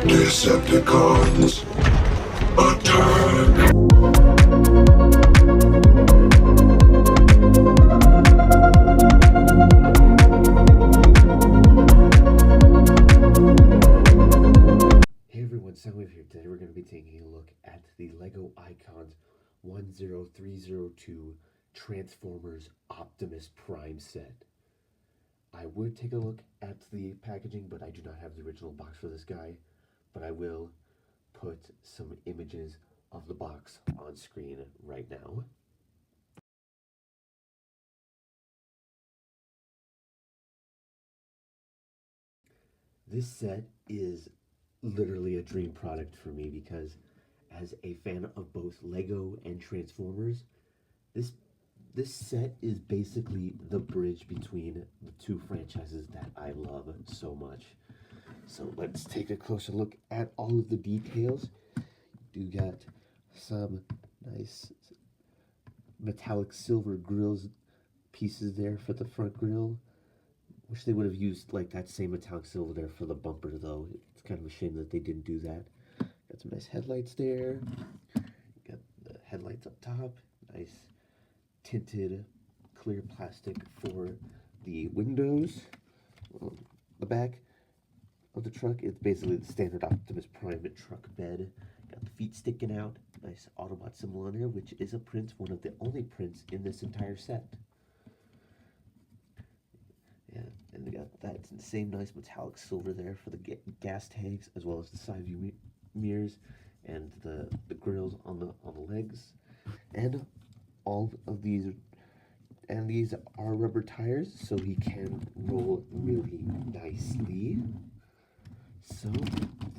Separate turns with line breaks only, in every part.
Decepticons, attack!
Hey everyone, Soundwave here. Today we're going to be taking a look at the LEGO Icons 10302 Transformers Optimus Prime set. I would take a look at the packaging, but I do not have the original box for this guy. But I will put some images of the box on screen right now. This set is literally a dream product for me because as a fan of both Lego and Transformers, this set is basically the bridge between the two franchises that I love so much. So let's take a closer look at all of the details. You got some nice metallic silver grills pieces there for the front grille. Wish they would have used like that same metallic silver there for the bumper though. It's kind of a shame that they didn't do that. Got some nice headlights there. Got the headlights up top. Nice tinted clear plastic for the windows. On the back of the truck, it's basically the standard Optimus Prime truck bed. Got the feet sticking out. Nice Autobot symbol on there, which is a print, one of the only prints in this entire set. Yeah, and they got that same nice metallic silver there for the gas tanks, as well as the side view mirrors and the grills on the legs, and all of these. And these are rubber tires, so he can roll really nicely. So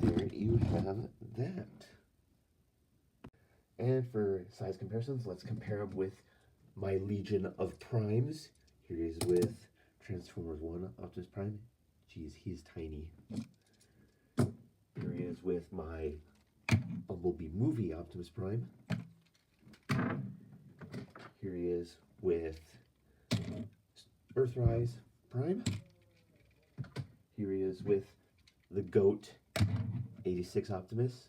there you have that. And for size comparisons, let's compare him with my Legion of Primes. Here he is with Transformers 1 Optimus Prime. Geez, he's tiny. Here he is with my Bumblebee movie Optimus Prime. Here he is with Earthrise Prime. Here he is with the GOAT 86 Optimus.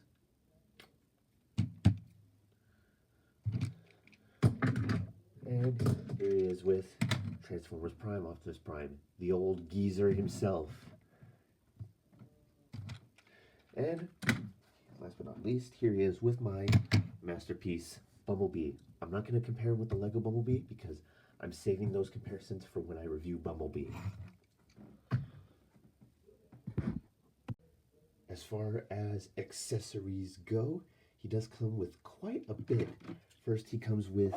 And here he is with Transformers Prime Optimus Prime, the old geezer himself. And last but not least, here he is with my masterpiece Bumblebee. I'm not going to compare him with the Lego Bumblebee because I'm saving those comparisons for when I review Bumblebee. As far as accessories go, he does come with quite a bit. First, he comes with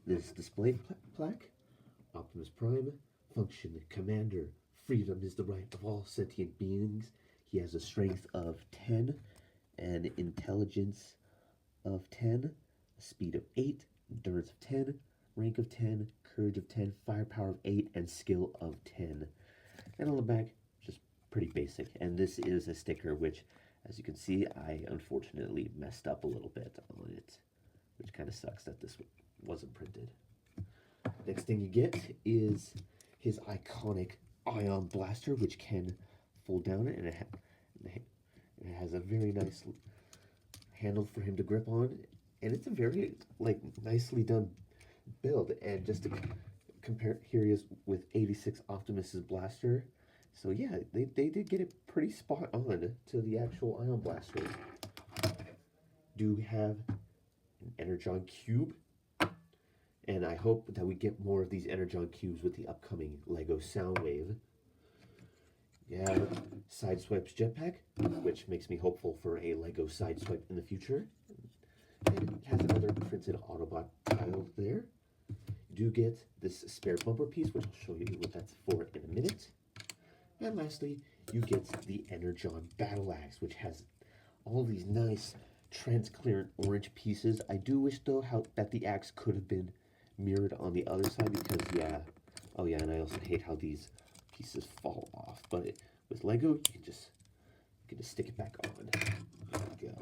this display plaque, Optimus Prime, function Commander, freedom is the right of all sentient beings. He has a strength of 10, an intelligence of 10, a speed of 8, endurance of 10, rank of 10, courage of 10, firepower of 8, and skill of 10. And on the back, just pretty basic. And this is a sticker which, as you can see, I unfortunately messed up a little bit on it, which kind of sucks that this wasn't printed. Next thing you get is his iconic ion blaster, which can fold down, and it has a very nice handle for him to grip on, and it's a very nicely done build. And just to compare, here he is with 86 Optimus's blaster. So yeah, they did get it pretty spot on to the actual ion blaster. Do have an Energon cube, and I hope that we get more of these Energon cubes with the upcoming Lego Soundwave. You have Sideswipe's jetpack, which makes me hopeful for a Lego Sideswipe in the future. And it has another printed Autobot tile there. You do get this spare bumper piece, which I'll show you what that's for in a minute. And lastly, you get the Energon Battle Axe, which has all these nice transparent orange pieces. I do wish though that the axe could have been mirrored on the other side because oh yeah, and I also hate how these pieces fall off. But with Lego, you can just stick it back on. There we go.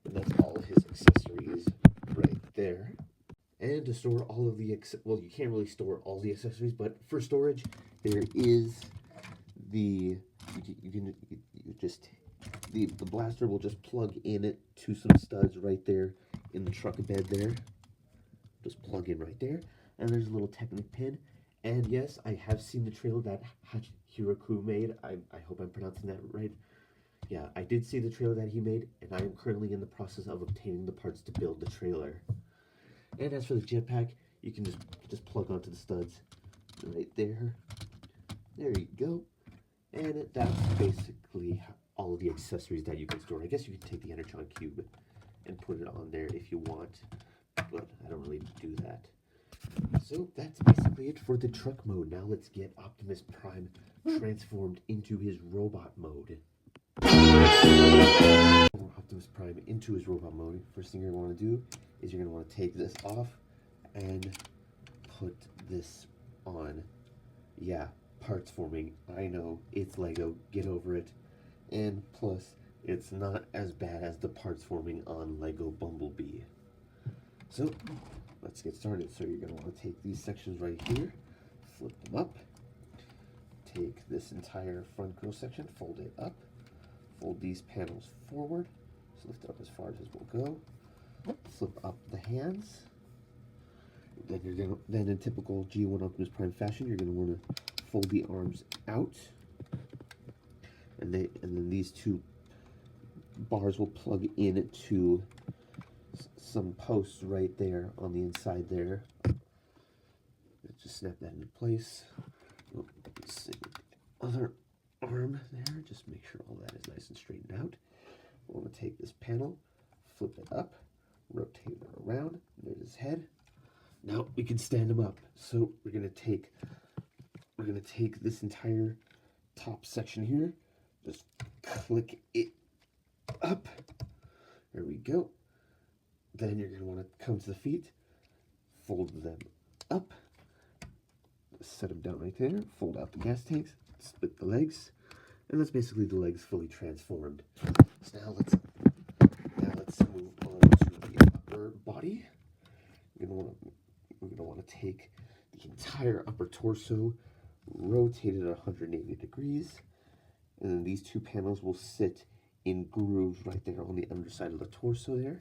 And that's all of his accessories right there. And to store all of the, well, you can't really store all the accessories, but for storage, there is the, you just The blaster will just plug in it to some studs right there in the truck bed there. Just plug in right there. And there's a little Technic pin. And yes, I have seen the trailer that Hiraku made. I hope I'm pronouncing that right. Yeah, I did see the trailer that he made, and I am currently in the process of obtaining the parts to build the trailer. And as for the jetpack, you can just plug onto the studs right there. There you go. And that's basically all of the accessories that you can store. I guess you can take the Energon Cube and put it on there if you want, but I don't really do that. So that's basically it for the truck mode. Now let's get Optimus Prime transformed into his robot mode. Optimus Prime into his robot mode. First thing you're going to want to do is you're going to want to take this off and put this on. Yeah, parts forming. I know, it's Lego. Get over it. And plus, it's not as bad as the parts forming on Lego Bumblebee. So, let's get started. So you're going to want to take these sections right here, flip them up, take this entire front grill section, fold it up, fold these panels forward, just lift it up as far as it will go, flip up the hands. Then you're going to, then in typical G1 Optimus Prime fashion, you're going to want to fold the arms out, and then these two bars will plug into some posts right there on the inside there. Just snap that into place. Other arm there, just make sure all that is nice and straightened out. We're going to take this panel, flip it up, rotate it around. There's his head. Now we can stand him up. So we're going to take this entire top section here, just click it up. There we go. Then you're going to want to come to the feet, fold them up, set them down right there, fold out the gas tanks, split the legs, and that's basically the legs fully transformed. So now let's move on to the upper body. We're going to want to take the entire upper torso, rotate it 180 degrees, and then these two panels will sit in grooves right there on the underside of the torso there.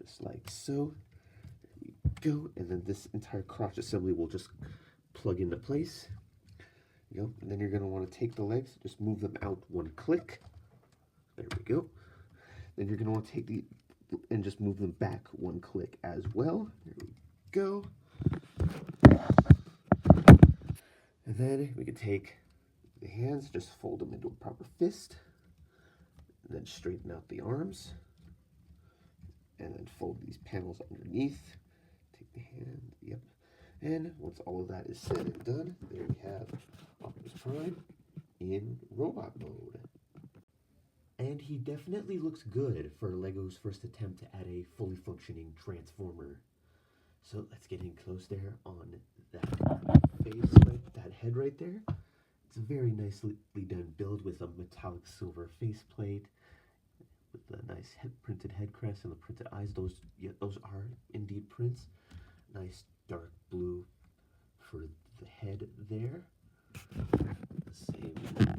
Just like so. There we go. And then this entire crotch assembly will just plug into place. There you go. And then you're going to want to take the legs, just move them out one click. There we go. Then you're going to want to take and just move them back one click as well. There we go. And then we can take the hands, just fold them into a proper fist. And then straighten out the arms. And then fold these panels underneath. Take the hand, yep. And once all of that is said and done, there we have Optimus Prime in robot mode. And he definitely looks good for Lego's first attempt to add a fully functioning Transformer. So let's get in close there on that face, that head right there. It's a very nicely done build with a metallic silver faceplate, with the nice printed head crest and the printed eyes. Those are indeed prints. Nice dark blue for the head there. The same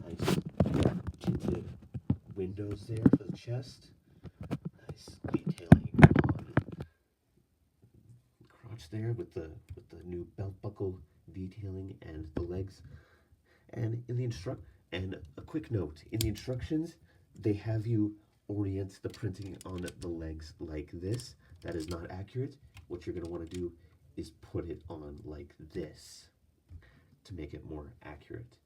nice tinted windows there for the chest. Nice detailing on the crotch there with the new belt buckle detailing and the legs. And and a quick note, in the instructions, they have you orient the printing on the legs like this. That is not accurate. What you're going to want to do is put it on like this to make it more accurate.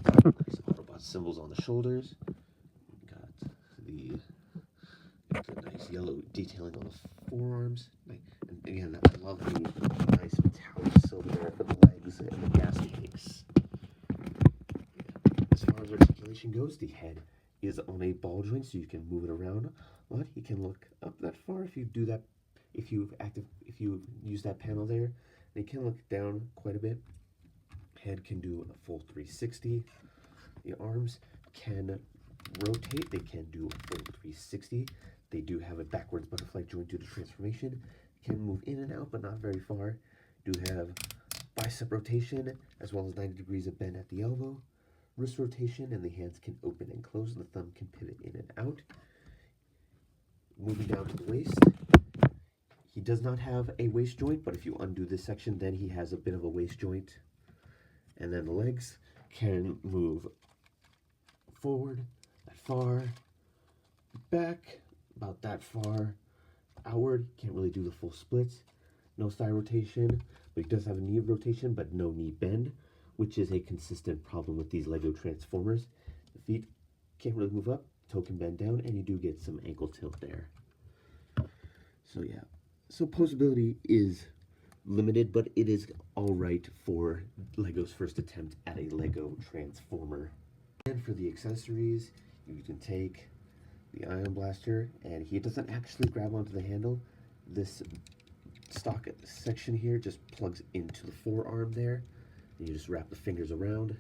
Nice Autobot symbols on the shoulders. Got the nice yellow detailing on the forearms. And again, I love the nice metallic silver there for the legs and the gas tanks. As far as articulation goes, the head is on a ball joint, so you can move it around a lot. You can look up that far if you do that. If you use that panel there, they can look down quite a bit. Head can do a full 360. The arms can rotate. They can do a full 360. They do have a backwards butterfly joint due to transformation. Can move in and out, but not very far. Do have bicep rotation as well as 90 degrees of bend at the elbow. wrist rotation, and the hands can open and close, and the thumb can pivot in and out. Moving down to the waist, he does not have a waist joint, but if you undo this section, then he has a bit of a waist joint. And then the legs can move forward, that far, back, about that far, outward. Can't really do the full splits. No thigh rotation, but he does have a knee rotation, but no knee bend, which is a consistent problem with these Lego Transformers. The feet can't really move up, toe can bend down, and you do get some ankle tilt there. So yeah, so posability is limited, but it is all right for Lego's first attempt at a Lego Transformer. And for the accessories, you can take the ion blaster, and he doesn't actually grab onto the handle. This stock section here just plugs into the forearm there, and you just wrap the fingers around.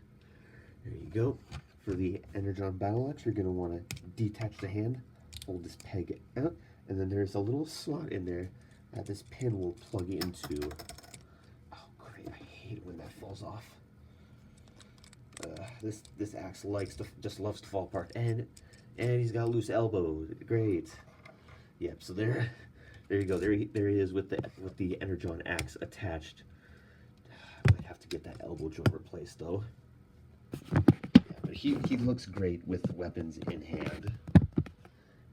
There you go. For the Energon Battle Axe, you're going to want to detach the hand, hold this peg out, and then there's a little slot in there that this pin will plug into. Oh great, I hate it when that falls off. This axe just loves to fall apart, and he's got loose elbows. Great. Yep. So there you go. There he is with the Energon axe attached. I might have to get that elbow joint replaced though. Yeah, but he looks great with weapons in hand.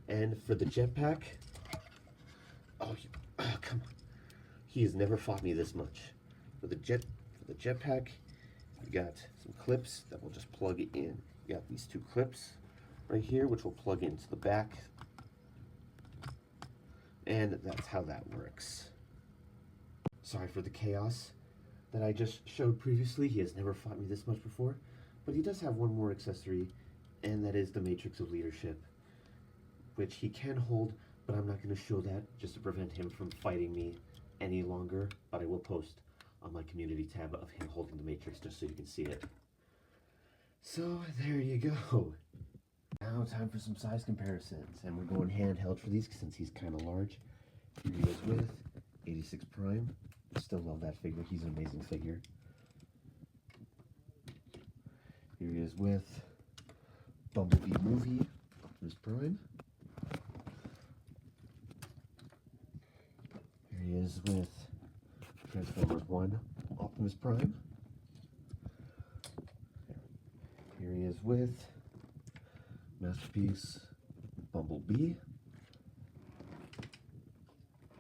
And for the jetpack, oh come on, he has never fought me this much. For the jetpack, you got some clips that will just plug in. You got these two clips right here, which will plug into the back, and that's how that works. Sorry for the chaos that I just showed previously. He has never fought me this much before, but he does have one more accessory, and that is the Matrix of Leadership, which he can hold, but I'm not going to show that just to prevent him from fighting me any longer, but I will post on my community tab of him holding the Matrix just so you can see it. So there you go. Now time for some size comparisons, and we're going handheld for these since he's kind of large. Here he is with 86 Prime. I still love that figure. He's an amazing figure. Here he is with Bumblebee Movie, Optimus Prime. Here he is with Transformers 1, Optimus Prime. Here he is with Masterpiece Bumblebee.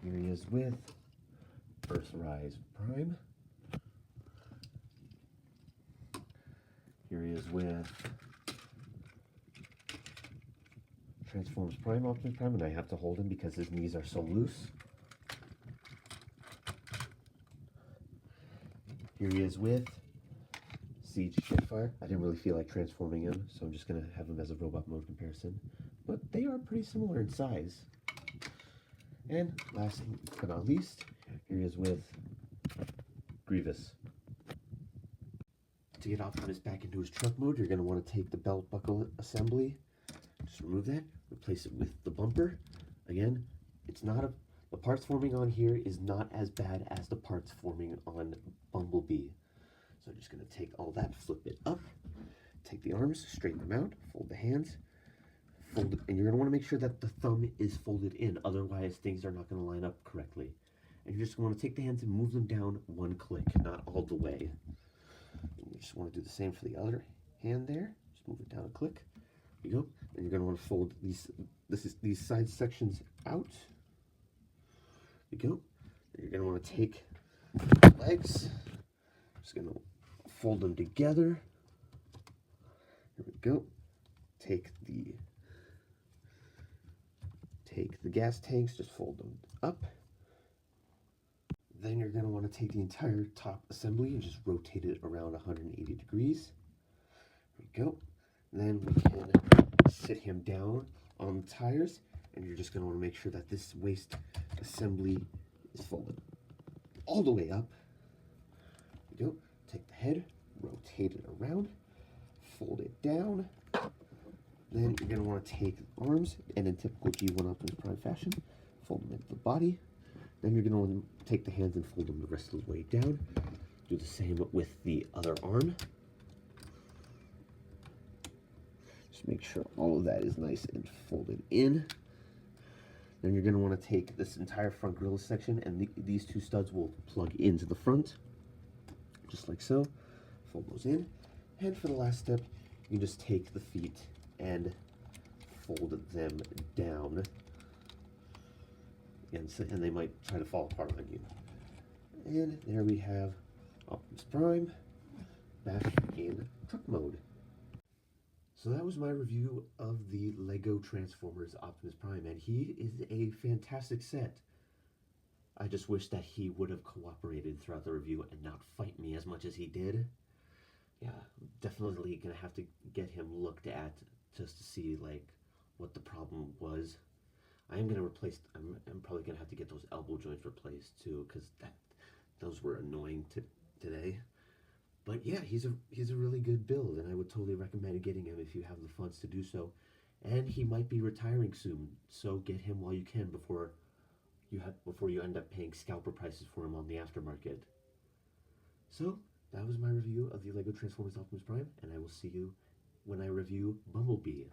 Here he is with Earthrise Prime. Here he is with Transformers Prime, Optimus Prime, and I have to hold him because his knees are so loose. Here he is with Siege Shitfire. I didn't really feel like transforming him, so I'm just going to have him as a robot mode comparison. But they are pretty similar in size. And last but not least, here he is with Grievous. To get Optimus back into his truck mode, you're going to want to take the belt buckle assembly, just remove that, replace it with the bumper. Again, it's not the parts forming on here is not as bad as the parts forming on Bumblebee. So I'm just going to take all that, flip it up, take the arms, straighten them out, fold the hands, fold it, and you're going to want to make sure that the thumb is folded in, otherwise things are not going to line up correctly. And you're just going to take the hands and move them down one click, not all the way. And you just want to do the same for the other hand there. Just move it down a click. There you go. And you're going to want to fold these side sections out. There you go. And you're going to want to take the legs. Just going to fold them together. Here we go. Take the gas tanks, just fold them up. Then you're going to want to take the entire top assembly and just rotate it around 180 degrees. There we go. Then we can sit him down on the tires, and you're just going to want to make sure that this waist assembly is folded all the way up. There we go. Take the head, rotate it around, fold it down. Then you're going to want to take the arms, and in typical G1 Optimus Prime fashion, fold them into the body. Then you're going to want to take the hands and fold them the rest of the way down. Do the same with the other arm. Just make sure all of that is nice and folded in. Then you're going to want to take this entire front grille section, and these two studs will plug into the front, just like so. Fold those in. And for the last step, you just take the feet and fold them down. And they might try to fall apart on you. And there we have Optimus Prime back in truck mode. So that was my review of the LEGO Transformers Optimus Prime, and he is a fantastic set. I just wish that he would have cooperated throughout the review and not fight me as much as he did. Yeah, definitely gonna have to get him looked at just to see like what the problem was. I'm probably gonna have to get those elbow joints replaced too, because those were annoying today. But yeah, he's a really good build, and I would totally recommend getting him if you have the funds to do so. And he might be retiring soon, so get him while you can before you end up paying scalper prices for him on the aftermarket. So that was my review of the LEGO Transformers Optimus Prime, and I will see you when I review Bumblebee.